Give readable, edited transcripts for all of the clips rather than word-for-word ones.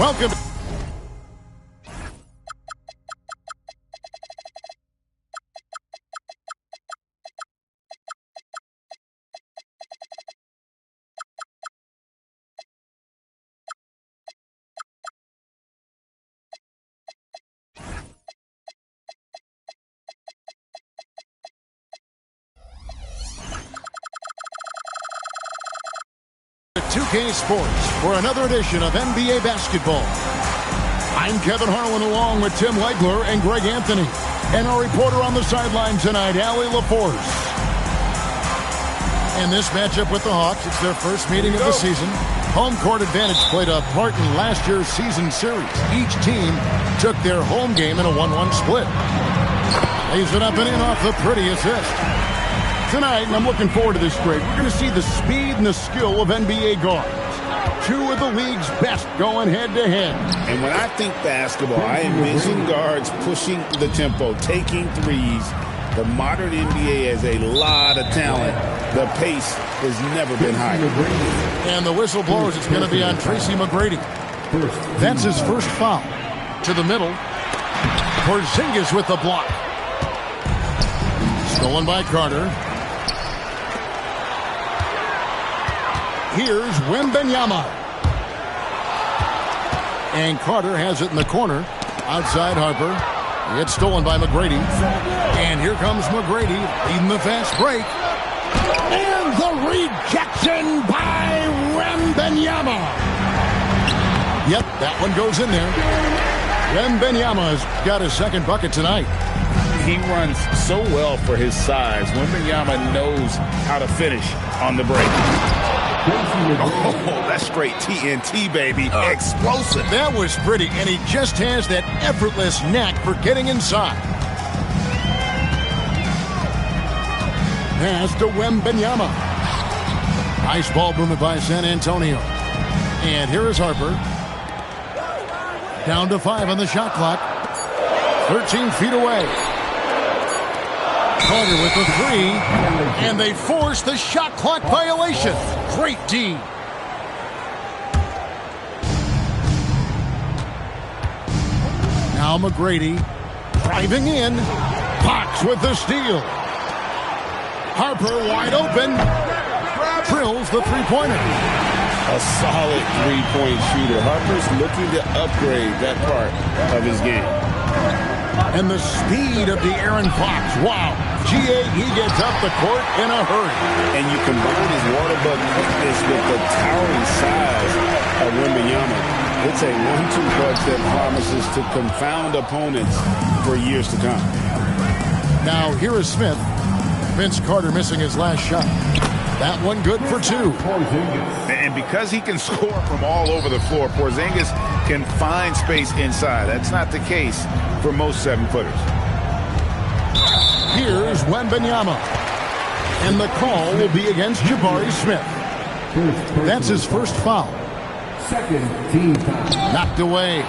Welcome. to 2K Sports for another edition of NBA basketball. I'm Kevin Harlan along with Tim Legler and Greg Anthony, and our reporter on the sideline tonight, Allie LaForce. In this matchup with the Hawks, it's their first meeting of the season. Home court advantage played a part in last year's season series. Each team took their home game in a 1-1 split. Lays it up and in off the pretty assist. Tonight, and I'm looking forward to this, Greg, we're going to see the speed and the skill of NBA guards. Two of the league's best going head-to-head. And when I think basketball, I envision guards pushing the tempo, taking threes. The modern NBA has a lot of talent. The pace has never been higher. And the whistle blows. It's going to be on Tracy McGrady. That's his first foul. To the middle. Porzingis with the block. Stolen by Carter. Here's Wembanyama. And Carter has it in the corner. Outside Harper. It's stolen by McGrady. And here comes McGrady leading the fast break. And the rejection by Wembanyama. Yep, that one goes in there. Wembanyama's got his second bucket tonight. He runs so well for his size. Wembanyama knows how to finish on the break. Oh, that's straight TNT, baby. Explosive. That was pretty, and he just has that effortless knack for getting inside. Pass to Wembanyama. Nice ball movement by San Antonio. And here is Harper. Down to 5 on the shot clock. 13 feet away. Carter with the 3. And they force the shot clock violation. Great D. Now McGrady driving in. Fox with the steal. Harper wide open. Drills the three-pointer. A solid three-point shooter. Harper's looking to upgrade that part of his game. And the speed of De'Aaron Fox. Wow. G.A. he gets up the court in a hurry. And you combine his water bug quickness with the towering size of Wembanyama. It's a 1-2 punch that promises to confound opponents for years to come. Now here is Smith. Vince Carter missing his last shot. That one good for 2. And because he can score from all over the floor, Porzingis can find space inside. That's not the case for most 7-footers. Here's Wembanyama. And the call will be against Jabari Smith. That's his first foul. Second team foul. Knocked away.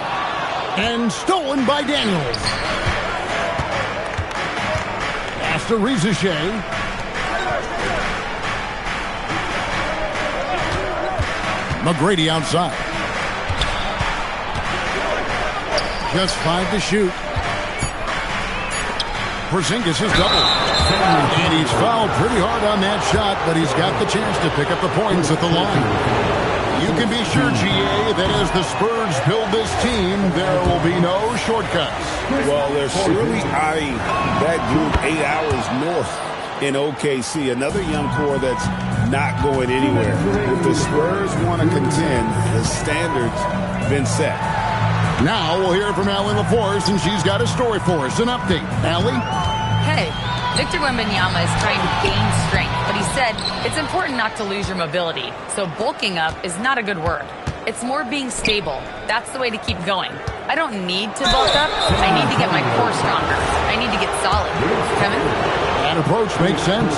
And stolen by Daniels. Pass to Rizachet. McGrady outside. Just 5 to shoot. Porzingis is doubled. And he's fouled pretty hard on that shot, but he's got the chance to pick up the points at the line. You can be sure, GA, that as the Spurs build this team, there will be no shortcuts. Well, they're surely eyeing that group 8 hours north in OKC. Another young core that's not going anywhere. If the Spurs want to contend, the standard's been set. Now we'll hear from Allie LaForce, and she's got a story for us. An update. Allie? Hey, Victor Wembanyama is trying to gain strength, but he said it's important not to lose your mobility. So bulking up is not a good word. It's more being stable. That's the way to keep going. I don't need to bulk up. I need to get my core stronger. I need to get solid. Kevin? That approach makes sense.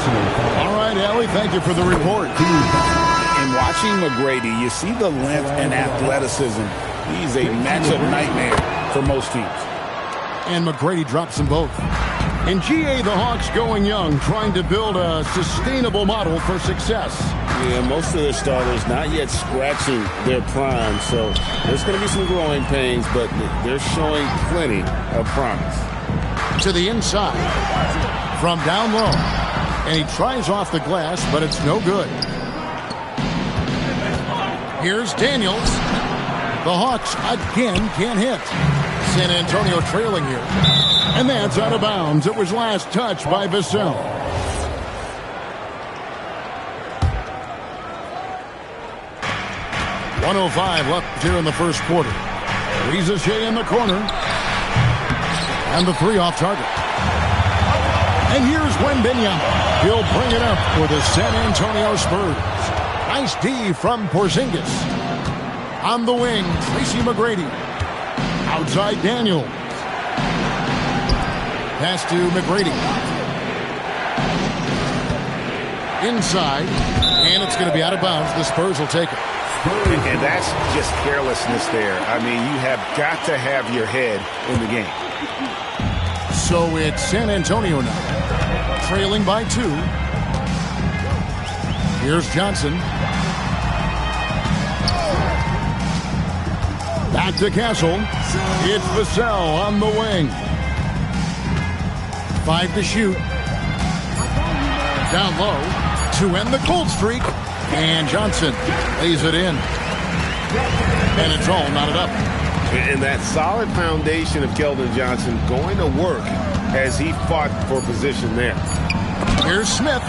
All right, Allie, thank you for the report. In watching McGrady, you see the length and athleticism. He's a matchup nightmare for most teams. And McGrady drops them both. And GA, the Hawks going young, trying to build a sustainable model for success. Yeah, most of their starters not yet scratching their prime, so there's going to be some growing pains, but they're showing plenty of promise. To the inside from down low, and he tries off the glass, but it's no good. Here's Daniels. The Hawks again can't hit. San Antonio trailing here, and that's out of bounds. It was last touched by Vassell. .105 left here in the first quarter. Riza-Shea in the corner. And the three off target. And here's Wembanyama. He'll bring it up for the San Antonio Spurs. Nice D from Porzingis. On the wing, Tracy McGrady. Outside Daniels. Pass to McGrady. Inside. And it's going to be out of bounds. The Spurs will take it. And that's just carelessness there. I mean, you have got to have your head in the game. So it's San Antonio now, trailing by 2. Here's Johnson. Back to Castle. It's Vassell on the wing. 5 to shoot. Down low to end the cold streak. And Johnson lays it in. And it's all knotted up. And that solid foundation of Keldon Johnson going to work as he fought for position there. Here's Smith.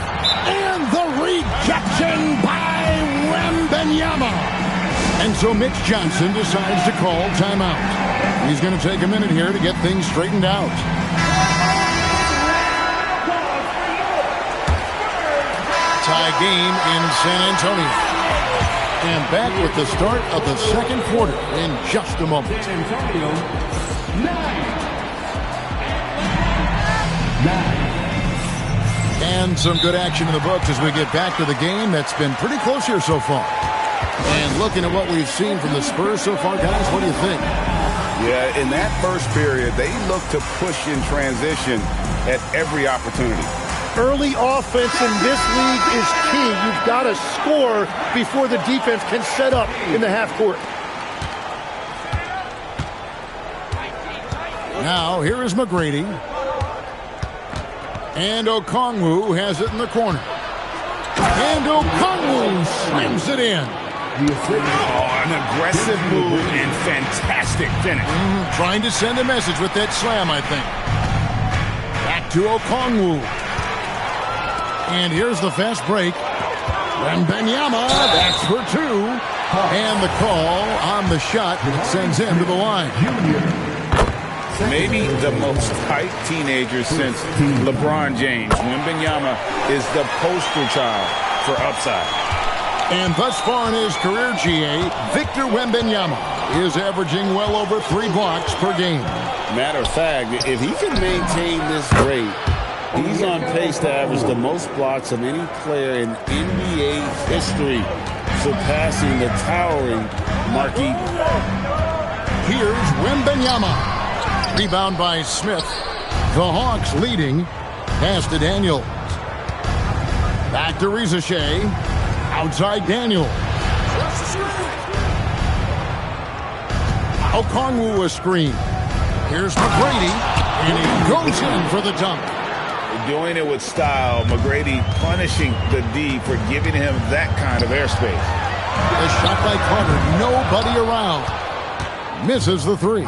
And the rejection by Wembanyama. And so Mitch Johnson decides to call timeout. He's going to take a minute here to get things straightened out. Tie game in San Antonio. And back with the start of the second quarter in just a moment. San Antonio, 9. And some good action in the books as we get back to the game that's been pretty close here so far. And looking at what we've seen from the Spurs so far, guys, what do you think? Yeah, in that first period, they look to push in transition at every opportunity. Early offense in this league is key. You've got to score before the defense can set up in the half court. Now, here is McGrady. And Okongwu has it in the corner. And Okongwu slams it in. Oh, an aggressive move and fantastic finish. Trying to send a message with that slam, I think. Back to Okongwu. And here's the fast break. Wembanyama, that's for 2. And the call on the shot sends him to the line. Maybe the most hyped teenager since LeBron James. Wembanyama is the poster child for upside. And thus far in his career, GA, Victor Wembanyama is averaging well over 3 blocks per game. Matter of fact, if he can maintain this rate, he's on pace to average the most blocks of any player in NBA history, surpassing the towering Mark Eaton. Here's Wembanyama. Rebound by Smith. The Hawks leading. Pass to Daniels. Back to Riza-Shea. Outside Daniels. Okongwu a screen. Here's McGrady. And he goes in for the dunk. Doing it with style. McGrady punishing the D for giving him that kind of airspace. The shot by Carter. Nobody around. Misses the 3.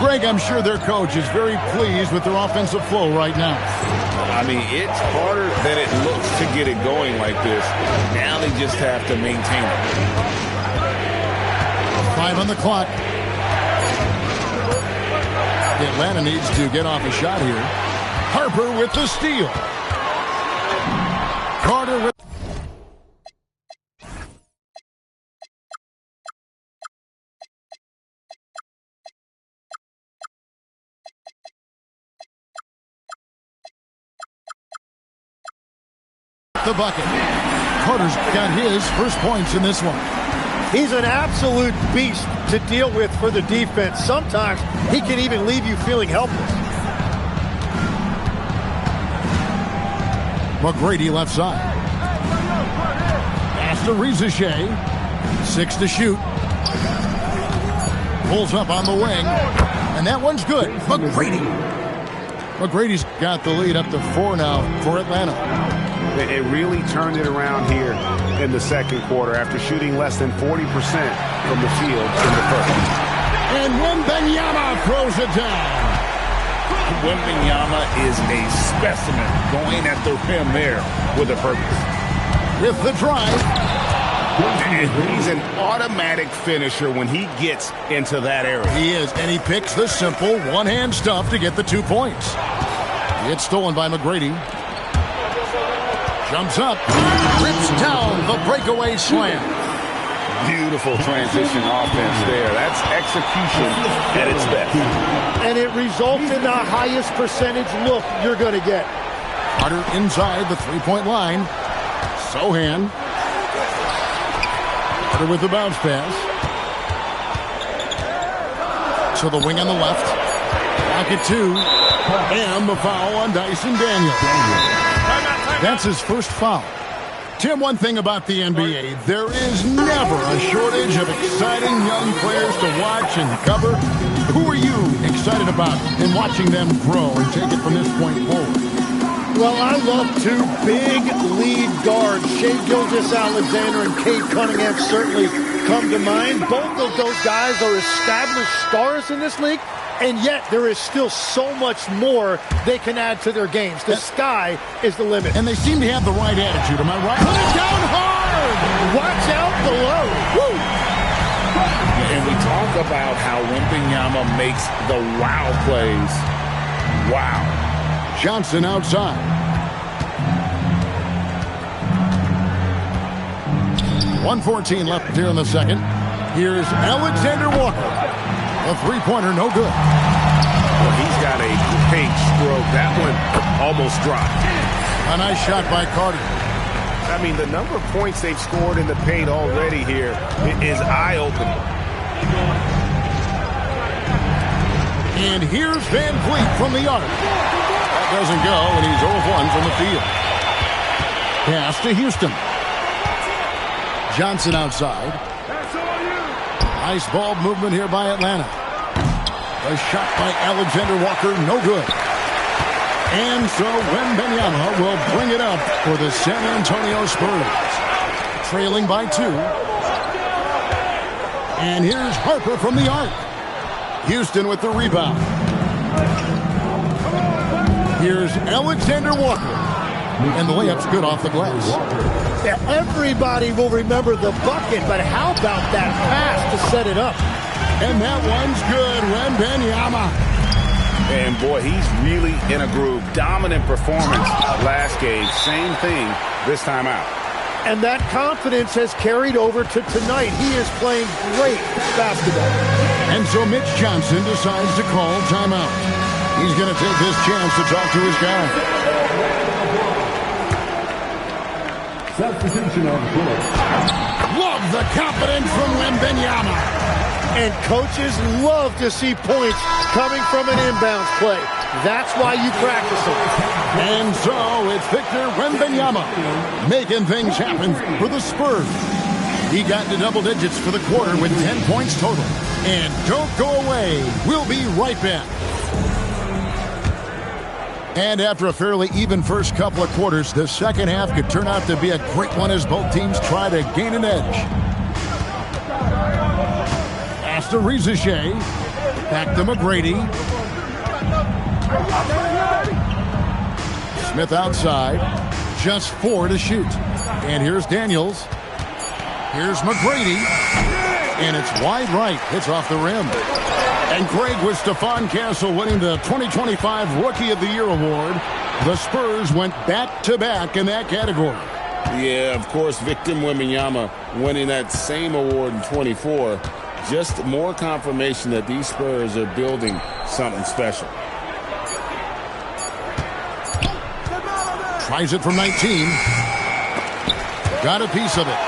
Greg, I'm sure their coach is very pleased with their offensive flow right now. I mean, it's harder than it looks to get it going like this. Now they just have to maintain it. 5 on the clock. Atlanta needs to get off a shot here. Harper with the steal. Carter with the bucket. Carter's got his first points in this one. He's an absolute beast to deal with for the defense. Sometimes he can even leave you feeling helpless. McGrady left side. Pass to Riziche. 6 to shoot. Pulls up on the wing. And that one's good. McGrady. McGrady's got the lead up to 4 now for Atlanta. It really turned it around here in the second quarter after shooting less than 40% from the field in the first. And Wembanyama throws it down. Wembanyama is a specimen going at the rim there with a purpose. With the drive. And he's an automatic finisher when he gets into that area. He is, and he picks the simple one-hand stuff to get the 2 points. It's stolen by McGrady. Jumps up, rips down the breakaway slam. Beautiful transition offense there. That's execution at its best. And it results in the highest percentage look you're going to get. Carter inside the three-point line. Sohan. Carter with the bounce pass. To the wing on the left. Pocket 2. And the foul on Dyson Daniels. That's his first foul. Tim, one thing about the NBA, there is never a shortage of exciting young players to watch and cover. Who are you excited about in watching them grow and take it from this point forward? Well, I love 2 big lead guards. Shai Gilgeous-Alexander and Cade Cunningham certainly come to mind. Both of those guys are established stars in this league. And yet, there is still so much more they can add to their games. The sky is the limit. And they seem to have the right attitude. Am I right? Put it down hard! Watch out below. Woo! And we talk about how Wembanyama makes the wow plays. Wow. Johnson outside. .114 left here in the second. Here's Alexander Walker. A three-pointer, no good. Well, he's got a great stroke. That one almost dropped. A nice shot by Carter. I mean, the number of points they've scored in the paint already here is eye-opening. And here's Van Vliet from the arc. That doesn't go, and he's 0 of 1 from the field. Pass to Houston. Johnson outside. Nice ball movement here by Atlanta. A shot by Alexander Walker, no good. And so Wembanyama will bring it up for the San Antonio Spurs. Trailing by 2. And here's Harper from the arc. Houston with the rebound. Here's Alexander Walker. And the layup's good off the glass. Yeah, everybody will remember the bucket, but how about that pass to set it up? And that one's good. Wembanyama. And boy, he's really in a groove. Dominant performance last game. Same thing this time out. And that confidence has carried over to tonight. He is playing great basketball. And so Mitch Johnson decides to call timeout. He's going to take this chance to talk to his guy. Substitution on the floor. Love the confidence from Wembanyama. And coaches love to see points coming from an inbounds play. That's why you practice them. And so it's Victor Wembanyama making things happen for the Spurs. He got into double digits for the quarter with 10 points total. And don't go away. We'll be right back. And after a fairly even first couple of quarters, the second half could turn out to be a great one as both teams try to gain an edge. Pass to Riziche. Back to McGrady. Smith outside. Just 4 to shoot. And here's Daniels. Here's McGrady. And it's wide right. It's off the rim. And Greg, with Stephon Castle winning the 2025 Rookie of the Year award, the Spurs went back-to-back in that category. Yeah, of course, Victor Wembanyama winning that same award in 24. Just more confirmation that these Spurs are building something special. Tries it from 19. Got a piece of it.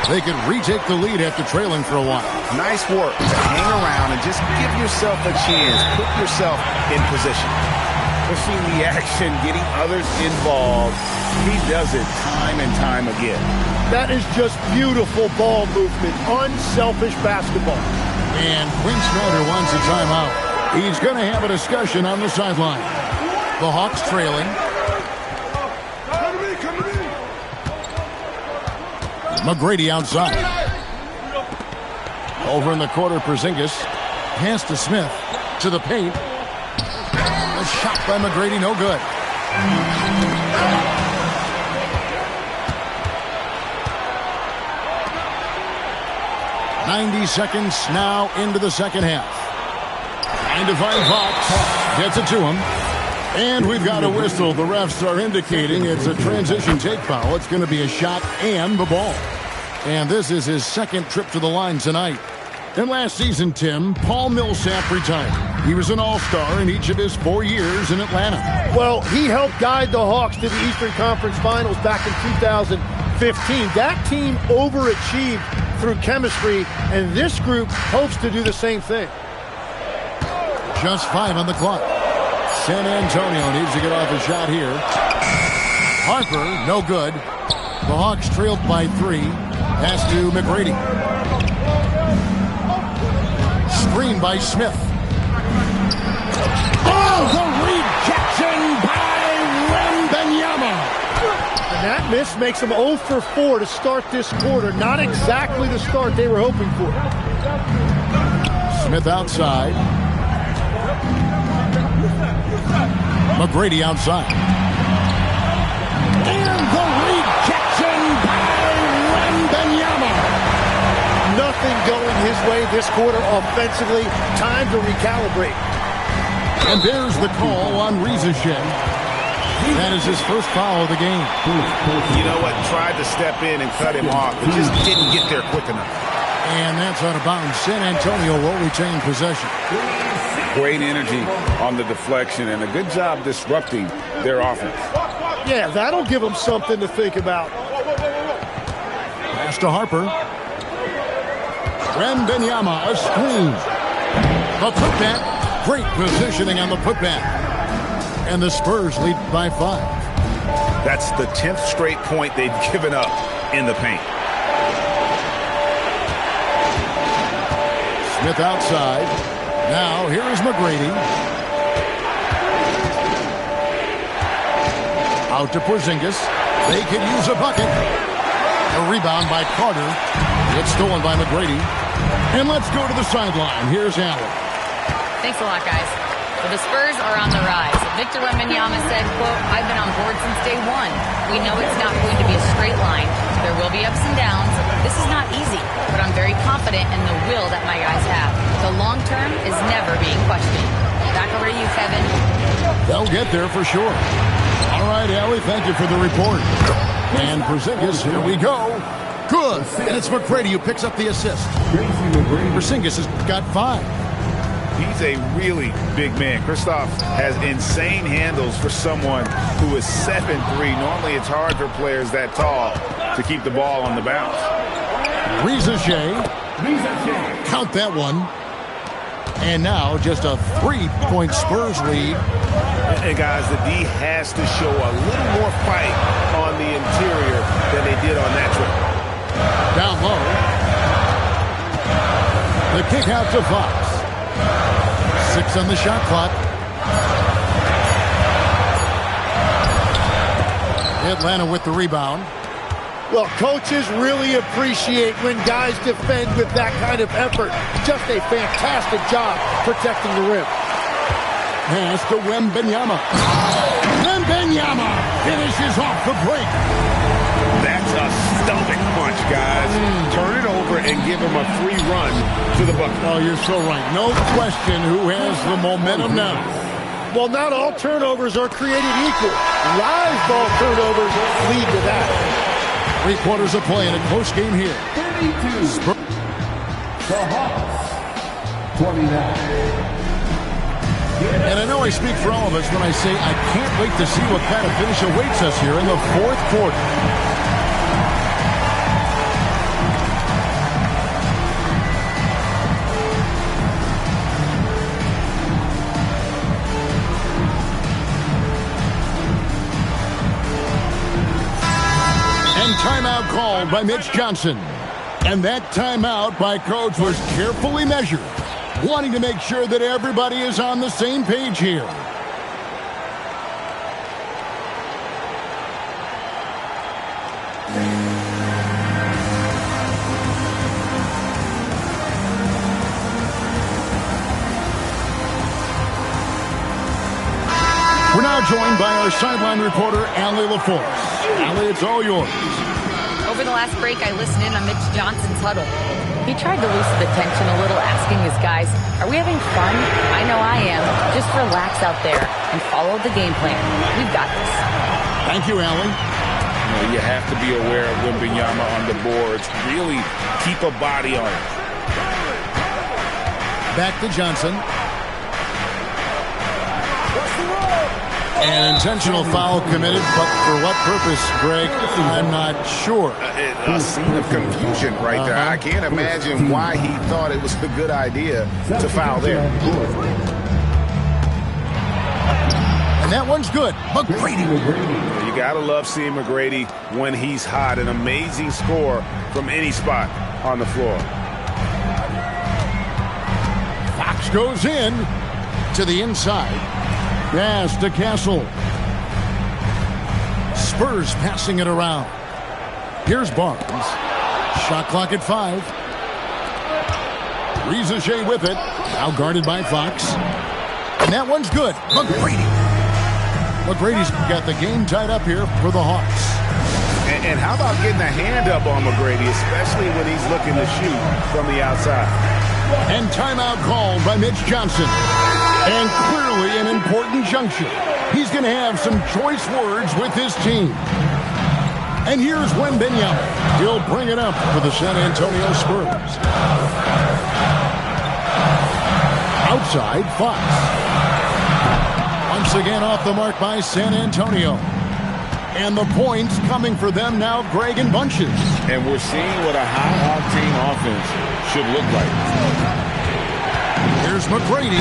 They can retake the lead after trailing for a while. Nice work to hang around and just give yourself a chance. Put yourself in position. pushing the action, getting others involved. He does it time and time again. That is just beautiful ball movement, unselfish basketball. And Quinn Snyder wants a timeout. He's going to have a discussion on the sideline. The Hawks trailing. McGrady outside. Over in the corner, Porzingis. Pass to Smith. To the paint. A shot by McGrady, no good. "90 seconds now into the second half. Trying to find Fox. Gets it to him. And we've got a whistle. The refs are indicating it's a transition take foul. It's going to be a shot and the ball. And this is his second trip to the line tonight. And last season, Tim, Paul Millsap retired. He was an all-star in each of his 4 years in Atlanta. Well, he helped guide the Hawks to the Eastern Conference Finals back in 2015. That team overachieved through chemistry, and this group hopes to do the same thing. Just 5 on the clock. San Antonio needs to get off a shot here. Harper, no good. The Hawks trailed by 3. Pass to McGrady. Screen by Smith. Oh, the rejection by Wembanyama. And that miss makes them 0 for 4 to start this quarter. Not exactly the start they were hoping for. Smith outside. McGrady outside. And the rejection by Wembanyama. Nothing going his way this quarter offensively. Time to recalibrate. And there's the call on Rizachet. That is his first foul of the game. You know what? Tried to step in and cut him off, but just didn't get there quick enough. And that's out of bounds. San Antonio will retain possession. Great energy on the deflection and a good job disrupting their offense. Yeah, that'll give them something to think about. Pass to Harper. Wembanyama, a screen. The putback. Great positioning on the putback. And the Spurs lead by 5. That's the 10th straight point they've given up in the paint. Smith outside. Now, here is McGrady. Out to Porzingis. They could use a bucket. A rebound by Carter. It's stolen by McGrady. And let's go to the sideline. Here's Allen. Thanks a lot, guys. Well, the Spurs are on the rise. Victor Wembanyama said, quote, "I've been on board since day one. We know it's not going to be a straight line. There will be ups and downs. This is not easy, but I'm very confident in the will that my guys have. The long term is never being questioned." Back over to you, Kevin. They'll get there for sure. All right, Allie, thank you for the report. And Porzingis, here we go. Good. And it's McGrady who picks up the assist. Porzingis has got 5. He's a really big man. Kristaps has insane handles for someone who is 7'3". Normally it's hard for players that tall to keep the ball on the bounce. Rizachet. Count that one. And now just a 3-point Spurs lead. And guys, the D has to show a little more fight on the interior than they did on that trip. Down low. The kick out to Fox. 6 on the shot clock. Atlanta with the rebound. Well, coaches really appreciate when guys defend with that kind of effort. Just a fantastic job protecting the rim. Pass to Wembanyama. Wembanyama finishes off the break. That's a stomach punch, guys. Turn it over and give him a free run to the bucket. Oh, you're so right. No question who has the momentum now. Well, not all turnovers are created equal. Live ball turnovers lead to that. 3 quarters of play in a close game here. 32. The Hawks. 29. And I know I speak for all of us when I say I can't wait to see what kind of finish awaits us here in the 4th quarter. called by Mitch Johnson. And that timeout by Coach was carefully measured, wanting to make sure that everybody is on the same page here. We're now joined by our sideline reporter, Allie LaForce. Allie, it's all yours. Over the last break, I listened in on Mitch Johnson's huddle. He tried to loosen the tension a little, asking his guys, are we having fun? I know I am. Just relax out there and follow the game plan. We've got this. Thank you, Allie. You have to be aware of Wembanyama on the boards. Really keep a body on it. Back to Johnson. An intentional foul committed, but for what purpose, Greg? I'm not sure. A scene of confusion right there. I can't imagine why he thought it was a good idea to foul there. And that one's good. McGrady. You got to love seeing McGrady when he's hot. An amazing score from any spot on the floor. Fox goes in to the inside. Pass to Castle. Spurs passing it around. Here's Barnes. Shot clock at 5. Rizachet with it. Now guarded by Fox. And that one's good. McGrady. McGrady's got the game tied up here for the Hawks. And how about getting a hand up on McGrady, especially when he's looking to shoot from the outside. And timeout called by Mitch Johnson. And clearly an important juncture. He's going to have some choice words with his team. And here's Wembanyama. He'll bring it up for the San Antonio Spurs. Outside, Fox. Once again off the mark by San Antonio. And the points coming for them now, Greg, in bunches. And we're seeing what a high-octane offense should look like. Here's McGrady.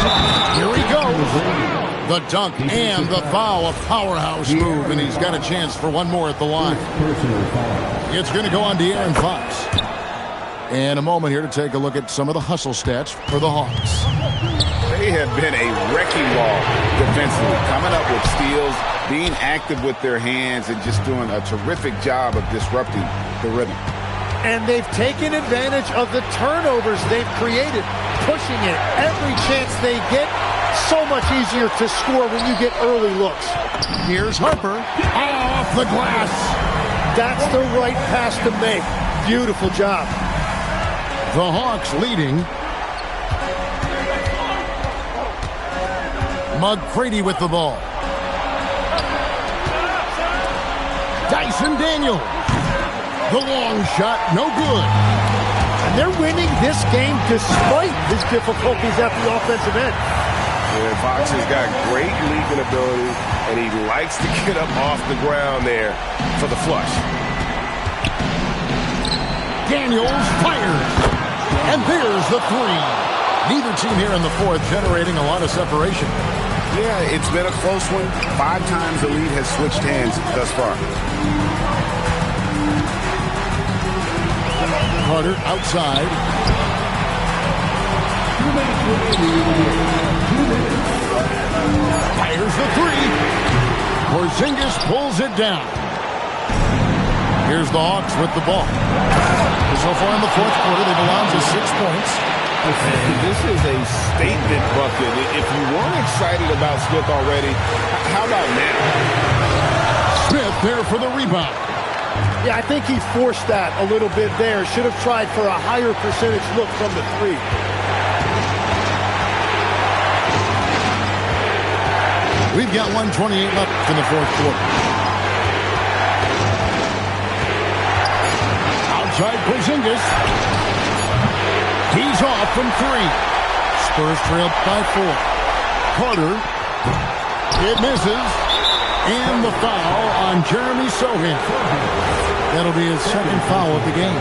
Here he goes. The dunk and the foul. A powerhouse move, and he's got a chance for one more at the line. It's going to go on De'Aaron Fox. And a moment here to take a look at some of the hustle stats for the Hawks. They have been a wrecking ball defensively, coming up with steals, being active with their hands, and just doing a terrific job of disrupting the rhythm. And they've taken advantage of the turnovers they've created, pushing it every chance they get. So much easier to score when you get early looks. Here's Harper. Off the glass. That's the right pass to make. Beautiful job. The Hawks leading. McGrady with the ball. Dyson Daniels. The long shot, no good. And they're winning this game despite his difficulties at the offensive end. Yeah, Fox has got great leaping ability, and he likes to get up off the ground there for the flush. Daniels fires. And there's the three. Neither team here in the fourth generating a lot of separation. Yeah, it's been a close one. 5 times the lead has switched hands thus far. Carter outside. Fires the three. Porzingis pulls it down. Here's the Hawks with the ball. So far in the fourth quarter, they belong to 6 points. This is a statement bucket. If you weren't excited about Smith already, how about now? Smith there for the rebound. Yeah, I think he forced that a little bit there. Should have tried for a higher percentage look from the three. We've got 1:28 left in the fourth quarter. Outside Porzingis. He's off from 3. Spurs trail by 4. Carter. It misses. And the foul on Jeremy Sohan. That'll be his second foul of the game.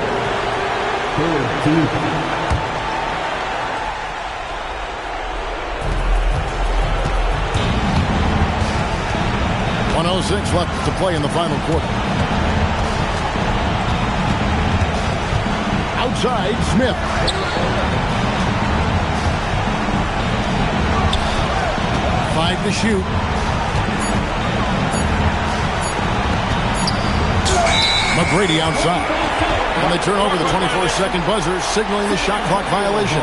1:06 left to play in the final quarter. outside, Smith. Five to shoot. McGrady outside. And they turn over the 24-second buzzer, signaling the shot clock violation.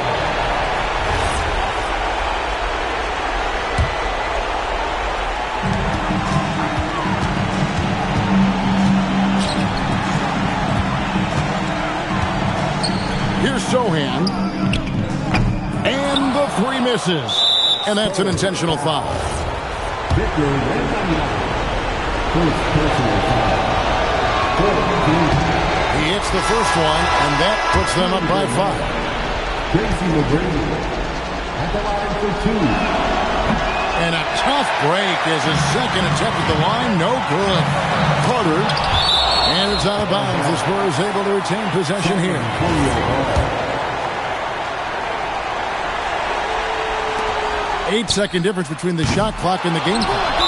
Here's Sohan. And the three misses. And that's an intentional foul. He hits the first one, and that puts them up by 5. Tracy McGrady at the line for 2. And a tough break as his second attempt at the line, no good. Carter, and it's out of bounds. The Spurs able to retain possession here. 8-second difference between the shot clock and the game clock.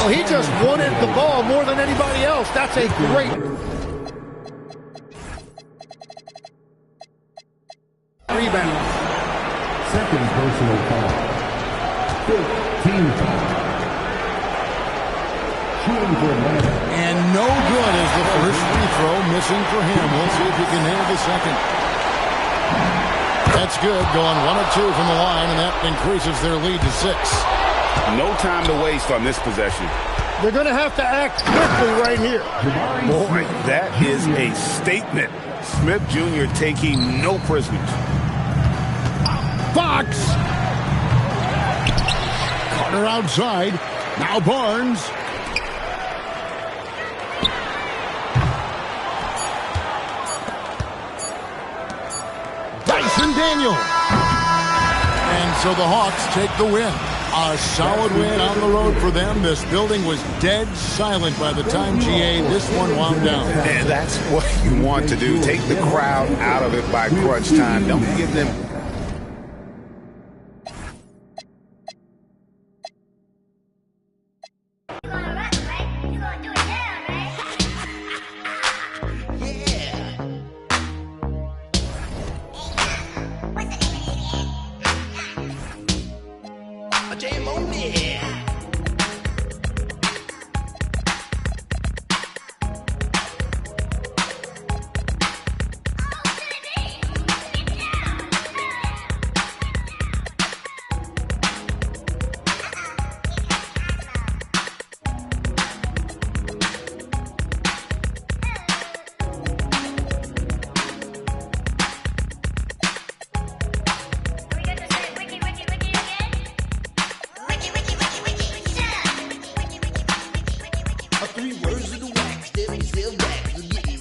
Well, he just wanted the ball more than anybody else. That's a great rebound. Second personal foul. 15 foul. Shooting for Atlanta. And no good as the first free throw missing for him. We'll see if he can nail the second. That's good, going 1 of 2 from the line, and that increases their lead to 6. No time to waste on this possession. They're going to have to act quickly right here. Boy, that is a statement. Smith Jr. taking no prisoners. Fox! Carter outside. Now Barnes. Dyson Daniel. And so the Hawks take the win. A solid win on the road for them. This building was dead silent by the time, GA, this one wound down. And that's what you want to do. Take the crowd out of it by crunch time. Don't give them...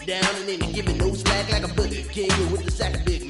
Down and then give me no slack like a Burger King with the sack of big